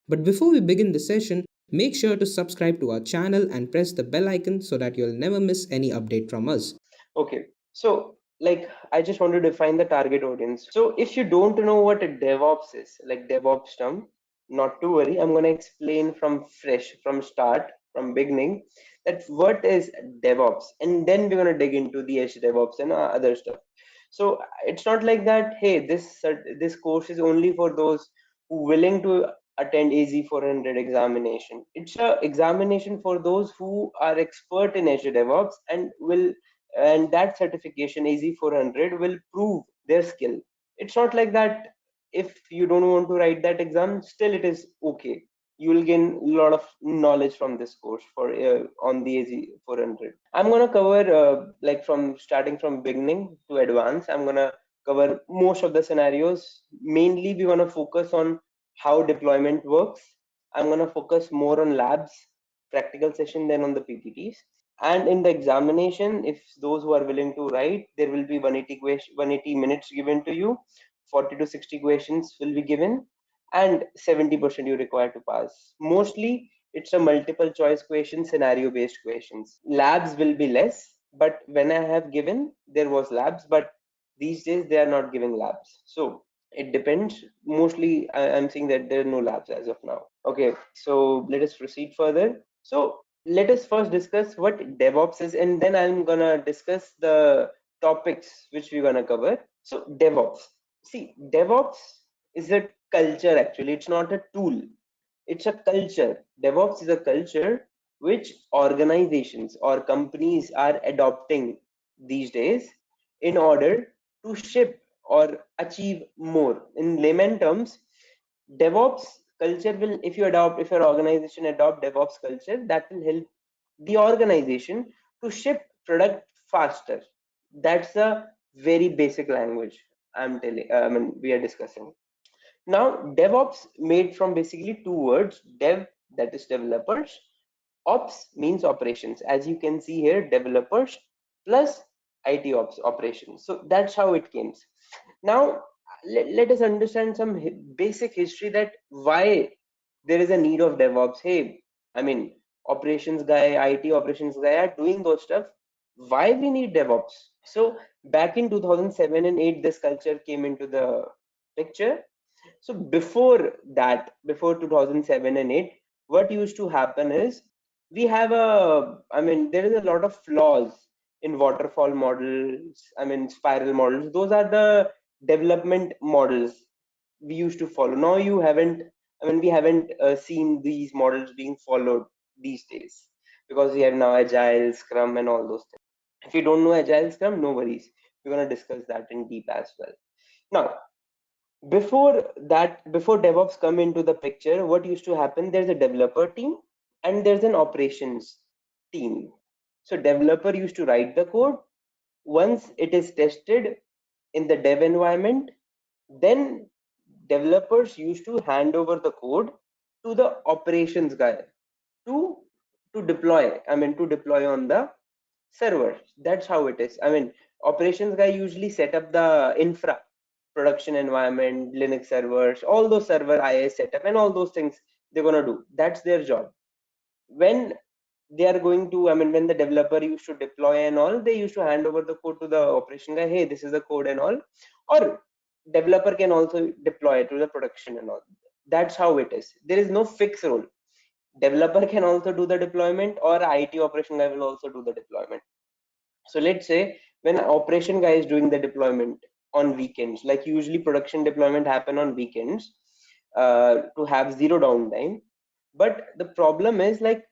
But before we begin the session, make sure to subscribe to our channel and press the bell icon so that you'll never miss any update from us. Okay, so like I just want to define the target audience. So if you don't know what a DevOps is, like DevOps term, not to worry, I'm gonna explain from fresh, from start, from beginning, that what is DevOps, and then we're gonna dig into the Azure DevOps and other stuff. So it's not like that. Hey, this course is only for those who willing to attend AZ 400 examination. It's a examination for those who are expert in Azure DevOps and that certification AZ 400 will prove their skill. It's not like that. If you don't want to write that exam, still it is okay. You will gain a lot of knowledge from this course for on the AZ 400. I'm gonna cover like from starting from beginning to advance. I'm gonna cover most of the scenarios. Mainly, we wanna focus on how deployment works. I'm gonna focus more on labs, practical session than on the PPTs. And in the examination, if those who are willing to write, there will be 180 minutes given to you. 40 to 60 questions will be given, and 70% you require to pass. Mostly it's a multiple choice question, scenario based questions. Labs will be less, but when I have given, there was labs, but these days they are not giving labs. So it depends. Mostly I'm seeing that there are no labs as of now. Okay, so let us proceed further. So let us first discuss what DevOps is, and then I'm gonna discuss the topics which we're gonna cover. So DevOps. See, DevOps is a culture actually. It's not a tool. It's a culture. DevOps is a culture which organizations or companies are adopting these days in order to ship or achieve more. In layman terms, DevOps culture will, if your organization adopt DevOps culture, that will help the organization to ship product faster. That's a very basic language I mean, we are discussing. Now, DevOps made from basically two words, dev, that is developers, ops means operations. As you can see here, developers plus IT ops operations. So that's how it came. Now, let us understand some basic history that why there is a need of DevOps. Hey, I mean, operations guy, IT operations guy are doing those stuff. Why we need DevOps? So back in 2007 and 8, this culture came into the picture. So before that, before 2007 and 8, what used to happen is I mean, there is a lot of flaws in waterfall models, I mean, spiral models. Those are the development models we used to follow. Now you haven't, I mean, we haven't seen these models being followed these days because we have now Agile, Scrum, and all those things. If you don't know Agile, Scrum, no worries. We're going to discuss that in deep as well. Now, before DevOps come into the picture, what used to happen, there's a developer team and there's an operations team. So developer used to write the code. Once it is tested in the dev environment, then developers used to hand over the code to the operations guy to deploy, I mean, to deploy on the server. That's how it is. I mean, operations guy usually set up the infra, production environment, Linux servers, all those server IaaS setup and all those things they're gonna do. That's their job. When they are going to, I mean, when the developer used to deploy and all, they used to hand over the code to the operation guy. Hey, this is the code and all. Or developer can also deploy to the production and all. That's how it is. There is no fixed role. Developer can also do the deployment, or IT operation guy will also do the deployment. So let's say when operation guy is doing the deployment on weekends, like usually production deployment happen on weekends to have zero downtime. But the problem is like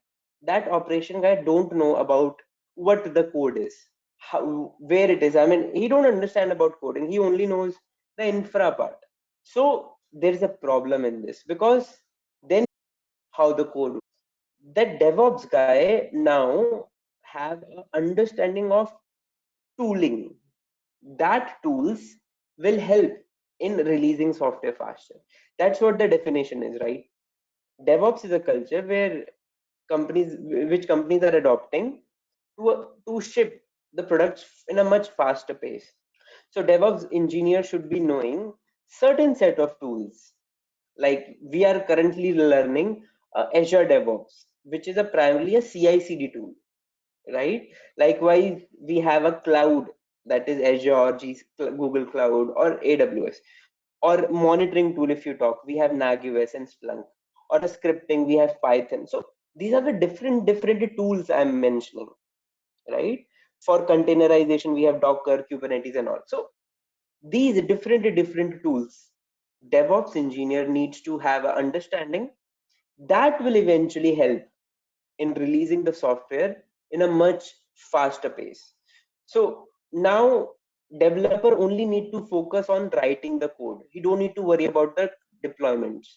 that operation guy don't know about what the code is, how, where it is. I mean, he don't understand about coding. He only knows the infra part. So there is a problem in this because then how the code, that DevOps guy now have an understanding of tooling. That tools will help in releasing software faster. That's what the definition is, right? DevOps is a culture where which companies are adopting to ship the products in a much faster pace. So DevOps engineer should be knowing certain set of tools. Like we are currently learning Azure DevOps, which is a primarily a CI/CD tool, right? Likewise, we have a cloud, that is Azure, Google Cloud, or AWS, or monitoring tool. If you talk, we have NagUS and Splunk, or a scripting, we have Python. So these are the different tools I'm mentioning, right? For containerization, we have Docker, Kubernetes, and all. So these different tools, DevOps engineer needs to have an understanding that will eventually help in releasing the software in a much faster pace. So now developer only need to focus on writing the code. He don't need to worry about the deployments.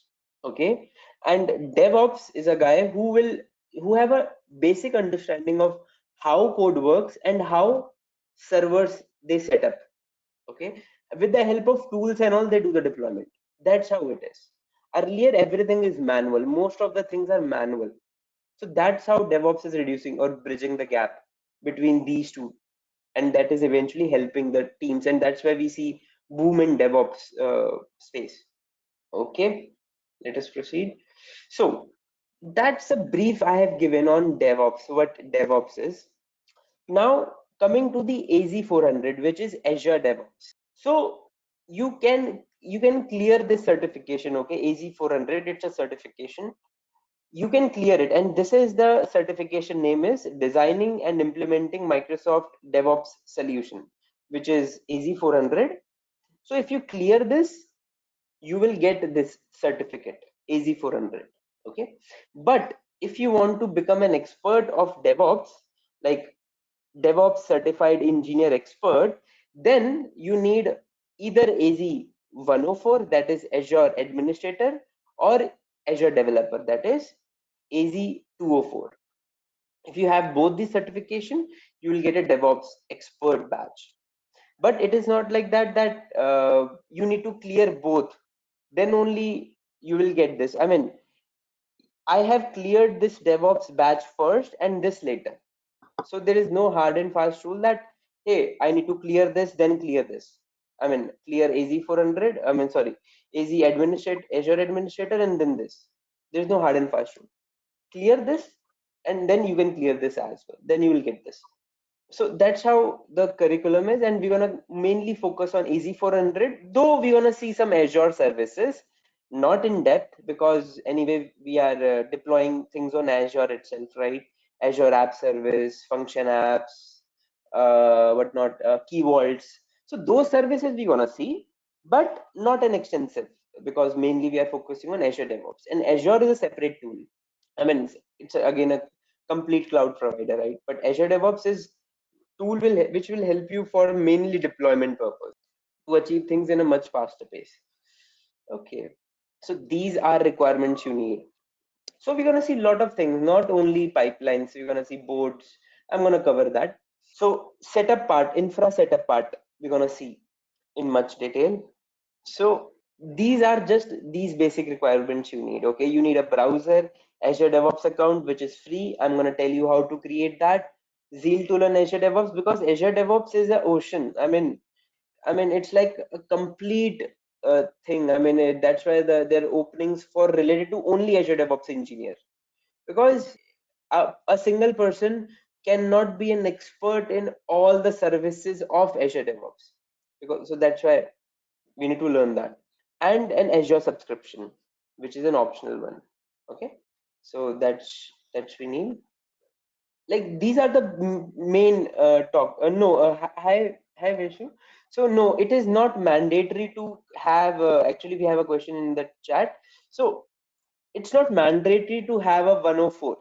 Okay. And DevOps is a guy who have a basic understanding of how code works and how servers they set up. Okay. With the help of tools and all, they do the deployment. That's how it is. Earlier everything is manual. Most of the things are manual. So that's how DevOps is reducing or bridging the gap between these two, and that is eventually helping the teams, and that's why we see boom in DevOps space. Okay, let us proceed. So that's a brief I have given on DevOps, what DevOps is. Now coming to the AZ400, which is Azure DevOps. So you can clear this certification. Okay, AZ400, it's a certification. You can clear it, and this is the certification name is Designing and Implementing Microsoft DevOps Solution, which is AZ400. So if you clear this, you will get this certificate, AZ400. Okay, but if you want to become an expert of DevOps, like DevOps certified engineer expert, then you need either AZ104, that is Azure administrator, or Azure developer, that is AZ204. If you have both the certification, you will get a DevOps expert badge. But it is not like that you need to clear both, then only you will get this. I mean, I have cleared this DevOps badge first and this later. So there is no hard and fast rule that, hey, I need to clear this, then clear this. I mean, clear AZ400, I mean, sorry, Azure administrator, and then this. There's no hard and fast rule. Clear this, and then you can clear this as well. Then you will get this. So that's how the curriculum is, and we're gonna mainly focus on AZ400, though we're gonna see some Azure services, not in depth, because anyway we are deploying things on Azure itself, right? Azure App Service, Function Apps, whatnot, Key Vaults. So those services we're gonna see, but not an extensive, because mainly we are focusing on Azure DevOps, and Azure is a separate tool. I mean, it's again a complete cloud provider, right? But Azure DevOps is tool which will help you for mainly deployment purpose to achieve things in a much faster pace. Okay, so these are requirements you need. So we're going to see a lot of things, not only pipelines. We're going to see boards. I'm going to cover that. So setup part, infra setup part, we're going to see in much detail. So these are just these basic requirements you need. Okay, you need a browser, Azure DevOps account, which is free. I'm going to tell you how to create that. Zeal tool on Azure DevOps, because Azure DevOps is an ocean. I mean, it's like a complete thing. I mean, that's why there are openings for related to only Azure DevOps engineer, because a single person cannot be an expert in all the services of Azure DevOps. Because so that's why we need to learn that, and an Azure subscription, which is an optional one. Okay, so that's we need. Like these are the main talk. No, hi Vishu. So no, it is not mandatory to have. Actually, we have a question in the chat. So it's not mandatory to have a 104.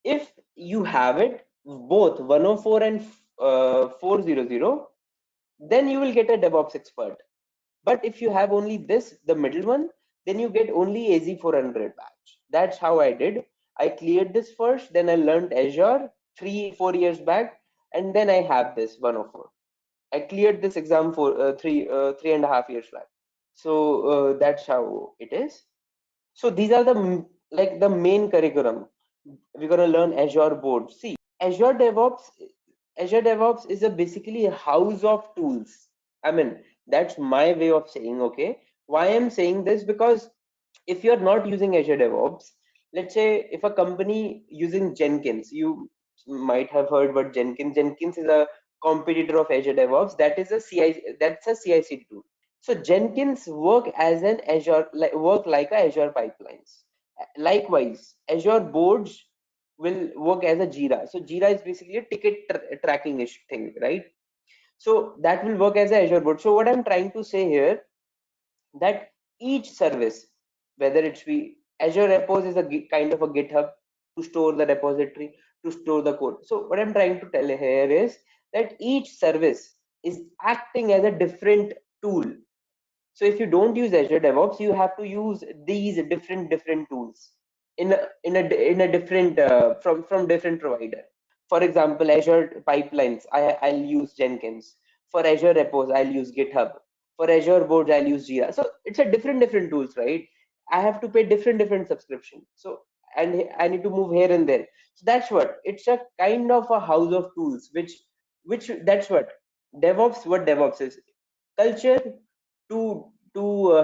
If you have it both 104 and 400, then you will get a DevOps expert. But if you have only this, the middle one, then you get only AZ400 batch. That's how I did. I cleared this first, then I learned Azure 3-4 years back, and then I have this 104. I cleared this exam for 3.5 years back. So that's how it is. So these are the main curriculum. We're gonna learn Azure board. See, Azure DevOps, Azure DevOps is basically a house of tools. I mean, that's my way of saying. Okay, why I'm saying this, because If you're not using Azure DevOps, let's say if a company using Jenkins, you might have heard what Jenkins. Jenkins is a competitor of Azure DevOps. That is a CI. That's a CI/CD tool. So Jenkins work as an Azure, work like a Azure pipelines. Likewise, Azure boards will work as a Jira. So Jira is basically a ticket tracking ish thing, right? So that will work as a Azure board. So what I'm trying to say here, that each service, whether it's be Azure Repos is a kind of a GitHub to store the repository, to store the code. So what I'm trying to tell here is that each service is acting as a different tool. So if you don't use Azure DevOps, you have to use these different tools in a different from different provider. For example, Azure pipelines, I'll use Jenkins. For Azure repos, I'll use GitHub. For Azure boards, I'll use Jira. So it's a different tools, right? I have to pay different subscription. So and I need to move here and there. So that's what it's a kind of a house of tools, which that's what DevOps is. Culture to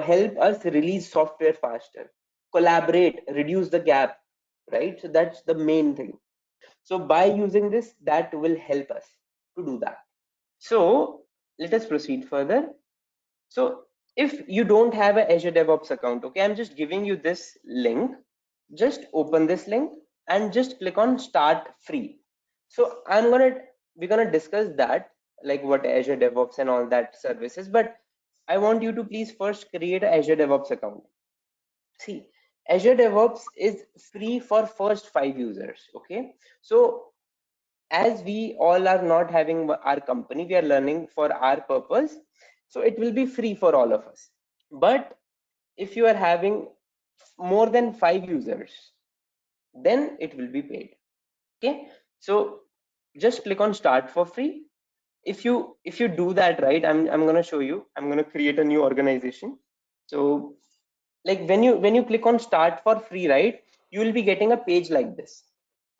help us release software faster, collaborate, reduce the gap, right? So that's the main thing. So by using this, that will help us to do that. So let us proceed further. So if you don't have an Azure DevOps account, okay, I'm just giving you this link. Just open this link and just click on start free. So we're gonna discuss that, like what Azure DevOps and all that services, but I want you to please first create an Azure DevOps account. See, Azure DevOps is free for first 5 users. Okay, so as we all are not having our company, we are learning for our purpose, so it will be free for all of us. But if you are having more than 5 users, then it will be paid. Okay, so just click on start for free. If you do that, right, I'm going to show you. I'm going to create a new organization. So like when you click on start for free, right, you will be getting a page like this.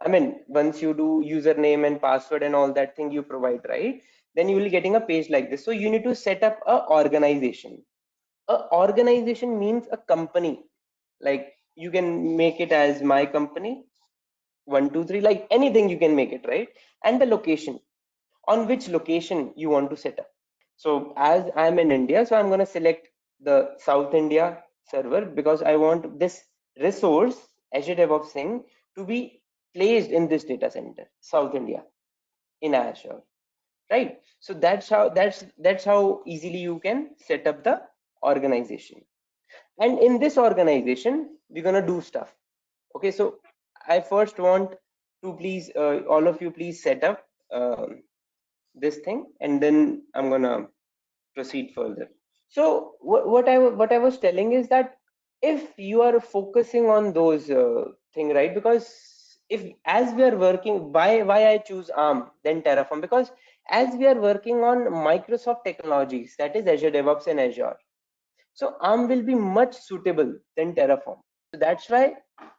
I mean, once you do username and password and all that thing you provide, right, then you will be getting a page like this. So you need to set up a organization. A organization means a company. Like you can make it as my company 123, like anything you can make it, right? And the location, on which location you want to set up. So as I'm in India, so I'm going to select the South India server because I want this resource, Azure DevOps thing, to be placed in this data center, South India, in Azure, right? So that's how easily you can set up the organization. And in this organization, we're gonna do stuff. Okay, so I first want to please all of you please set up this thing, and then I'm gonna proceed further. So what I was telling is that if you are focusing on those thing, right, because if as we are working, why I choose ARM then Terraform, because as we are working on Microsoft technologies, that is Azure DevOps and Azure, so ARM will be much suitable than Terraform. So that's why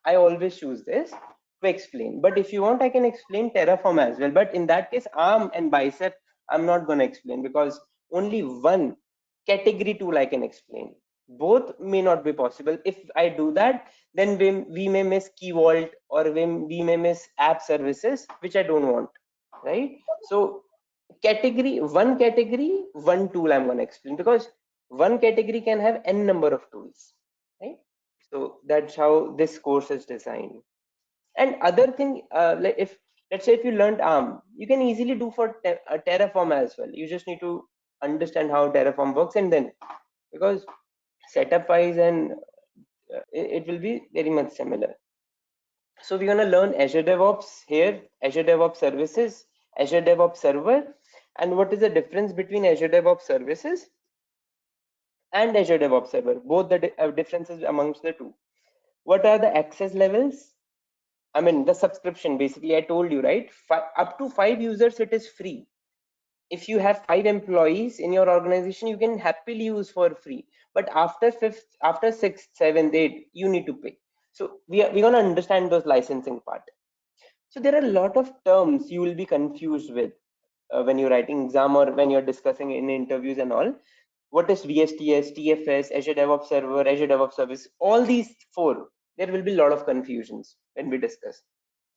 I always choose this to explain. But if you want, I can explain Terraform as well. But in that case, ARM and Bicep, I'm not going to explain because only one category tool I can explain. Both may not be possible. If I do that, then we may miss Key Vault, or we may miss app services, which I don't want, right? So category, one tool I'm going to explain, because one category can have n number of tools, right? So that's how this course is designed. And other thing, like if let's say if you learned ARM, you can easily do for Terraform as well. You just need to understand how Terraform works, and then because setup wise and it will be very much similar. So we're going to learn Azure DevOps here, Azure DevOps Services, Azure DevOps Server, and what is the difference between Azure DevOps Services and Azure DevOps Server, both the differences amongst the two. What are the access levels? I mean, the subscription, basically, I told you, right? Up to 5 users, it is free. If you have 5 employees in your organization, you can happily use for free. But after sixth, seventh, eighth, you need to pay. So we're going to understand those licensing part. So there are a lot of terms you will be confused with when you're writing exam or when you're discussing in interviews and all. What is VSTS, TFS, Azure DevOps Server, Azure DevOps Service? All these four, there will be a lot of confusions when we discuss.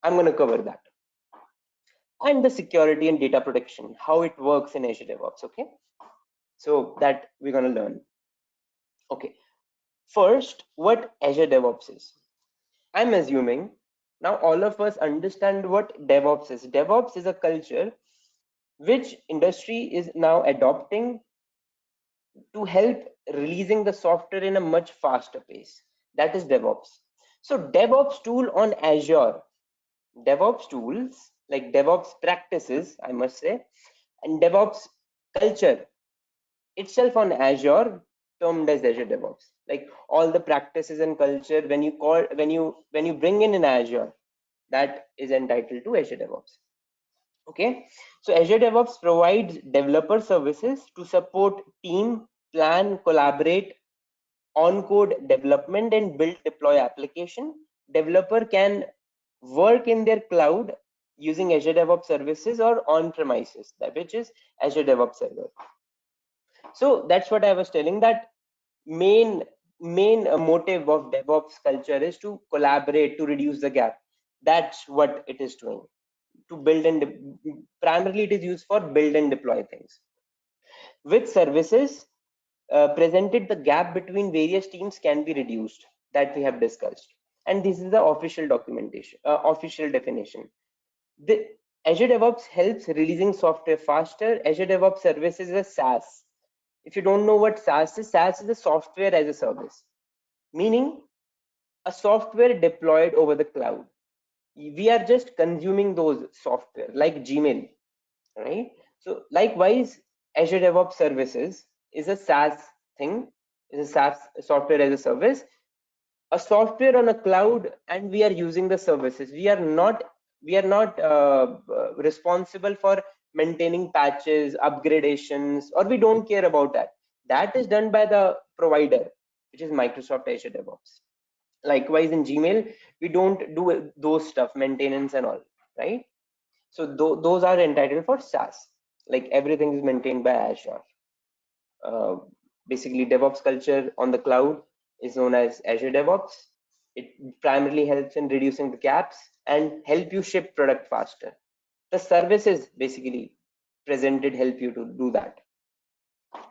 I'm going to cover that. And the security and data protection, how it works in Azure DevOps. Okay, so that we're going to learn. Okay, first, what Azure DevOps is. I'm assuming now all of us understand what DevOps is. DevOps is a culture which industry is now adopting to help releasing the software in a much faster pace. That is DevOps. So DevOps tool on Azure, DevOps tools like DevOps practices, I must say, and DevOps culture itself on Azure, termed as Azure DevOps. Like all the practices and culture, when you bring in Azure, that is entitled to Azure DevOps. Okay, so Azure DevOps provides developer services to support team, plan, collaborate on code development and build deploy application. Developer can work in their cloud using Azure DevOps Services or on premises, which is Azure DevOps Server. So that's what I was telling, that main motive of DevOps culture is to collaborate, to reduce the gap. That's what it is doing, to build and primarily it is used for build and deploy things. With services presented, the gap between various teams can be reduced, that we have discussed, and this is the official documentation, official definition. The Azure DevOps helps releasing software faster. Azure DevOps Services is a SaaS. If you don't know what SaaS is a software as a service, meaning a software deployed over the cloud. We are just consuming those software like Gmail, right? So likewise, Azure DevOps Services is a SaaS thing, is a SaaS, software as a service, a software on a cloud, and we are using the services. We are not responsible for maintaining patches, upgradations, or we don't care about that. That is done by the provider, which is Microsoft Azure DevOps. Likewise, in Gmail, we don't do those stuff, maintenance and all, right? So those are entitled for SaaS. Like everything is maintained by Azure. Basically, DevOps culture on the cloud is known as Azure DevOps. It primarily helps in reducing the gaps and help you ship product faster. The services basically presented help you to do that.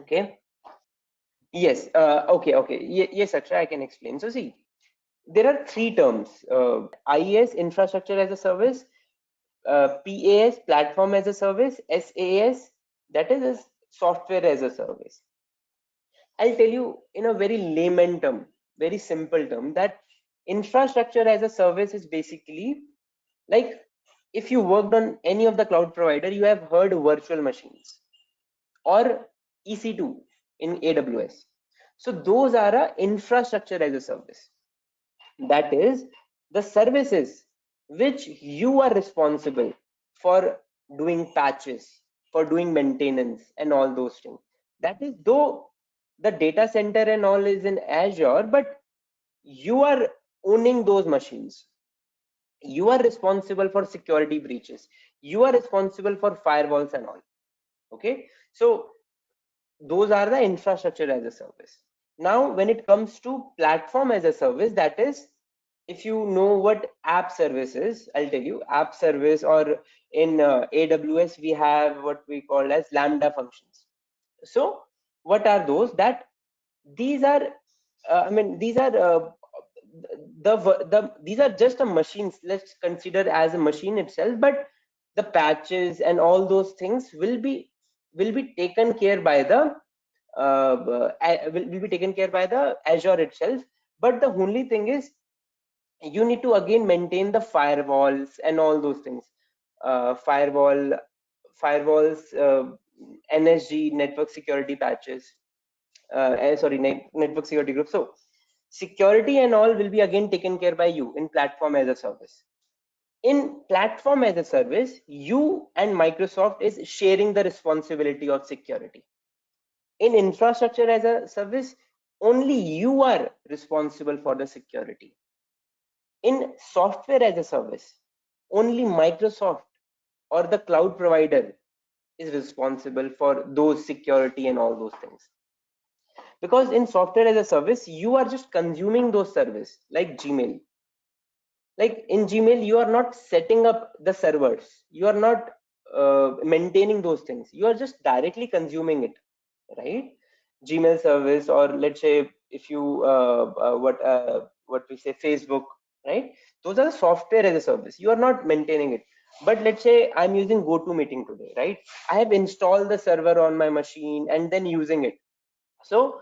Okay. Yes. Okay. Yes, Akshay, I can explain. So see, there are three terms: IaaS, infrastructure as a service; PaaS, platform as a service; SaaS, that is software as a service. I'll tell you in a very layman term, very simple term, that infrastructure as a service is basically like, if you worked on any of the cloud provider, you have heard virtual machines or EC2 in AWS. So those are a infrastructure as a service. That is the services which you are responsible for doing patches, for doing maintenance and all those things. That is, though the data center and all is in Azure, but you are owning those machines. You are responsible for security breaches. You are responsible for firewalls and all. Okay, so those are the infrastructure as a service. Now, when it comes to platform as a service, that is, if you know what app service is, I'll tell you app service, or in AWS, we have what we call as Lambda functions. So what are those? That these are, these are these are just a machines. Let's consider as a machine itself, but the patches and all those things will be taken care by the will be taken care by the Azure itself. But the only thing is, you need to again maintain the firewalls and all those things. Firewalls, NSG, network security patches, network security group. So security and all will be again taken care by you in platform as a service. In platform as a service, you and Microsoft is sharing the responsibility of security. In infrastructure as a service, only you are responsible for the security. In software as a service, only Microsoft or the cloud provider is responsible for those security and all those things. Because in software as a service, you are just consuming those services, like Gmail. Like in Gmail, you are not setting up the servers, you are not maintaining those things, you are just directly consuming it, right? Gmail service, or let's say if you what we say, Facebook, right? Those are the software as a service, you are not maintaining it. But let's say I'm using GoToMeeting today, right? I have installed the server on my machine and then using it. So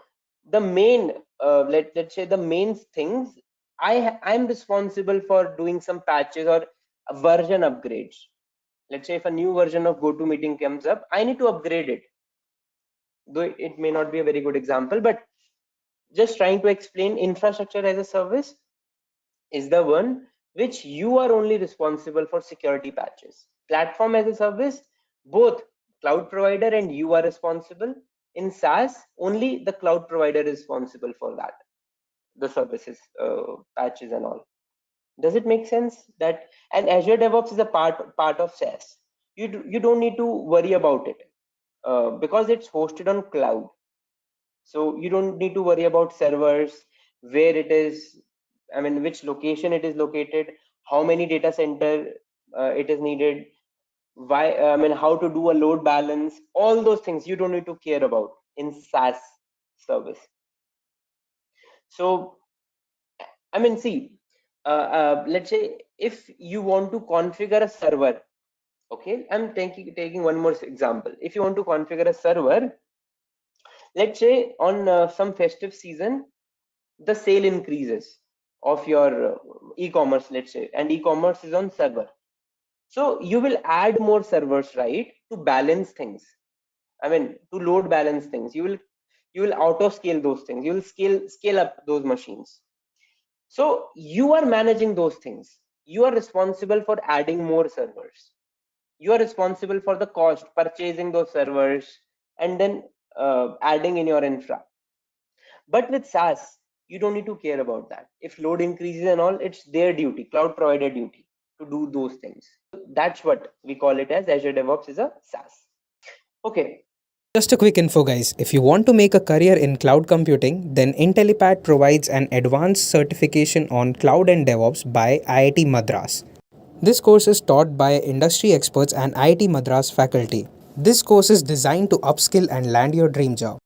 the main let's say the main things, I'm responsible for doing some patches or version upgrades. Let's say if a new version of GoToMeeting comes up, I need to upgrade it, though it may not be a very good example, but just trying to explain, infrastructure as a service is the one which you are only responsible for security patches. Platform as a service, both cloud provider and you are responsible. In SaaS, only the cloud provider is responsible for that, the services, patches and all. Does it make sense? That, and Azure DevOps is a part of SaaS. You don't need to worry about it because it's hosted on cloud. So you don't need to worry about servers, where it is, I mean, which location it is located, how many data center it is needed, why, I mean, how to do a load balance, all those things you don't need to care about in SaaS service. So, I mean, see, let's say if you want to configure a server, okay, I'm taking one more example. If you want to configure a server, let's say on some festive season, the sale increases of your e-commerce, let's say, and e-commerce is on server. So you will add more servers, right, to balance things. I mean, to load balance things. You will auto scale those things. You will scale up those machines. So you are managing those things. You are responsible for adding more servers. You are responsible for the cost, purchasing those servers, and then adding in your infra. But with SaaS, you don't need to care about that. If load increases and all, it's their duty, cloud provider duty, to do those things. That's what we call it as Azure DevOps is a SaaS. Okay. Just a quick info, guys. If you want to make a career in cloud computing, then Intellipaat provides an advanced certification on cloud and DevOps by IIT Madras. This course is taught by industry experts and IIT Madras faculty. This course is designed to upskill and land your dream job.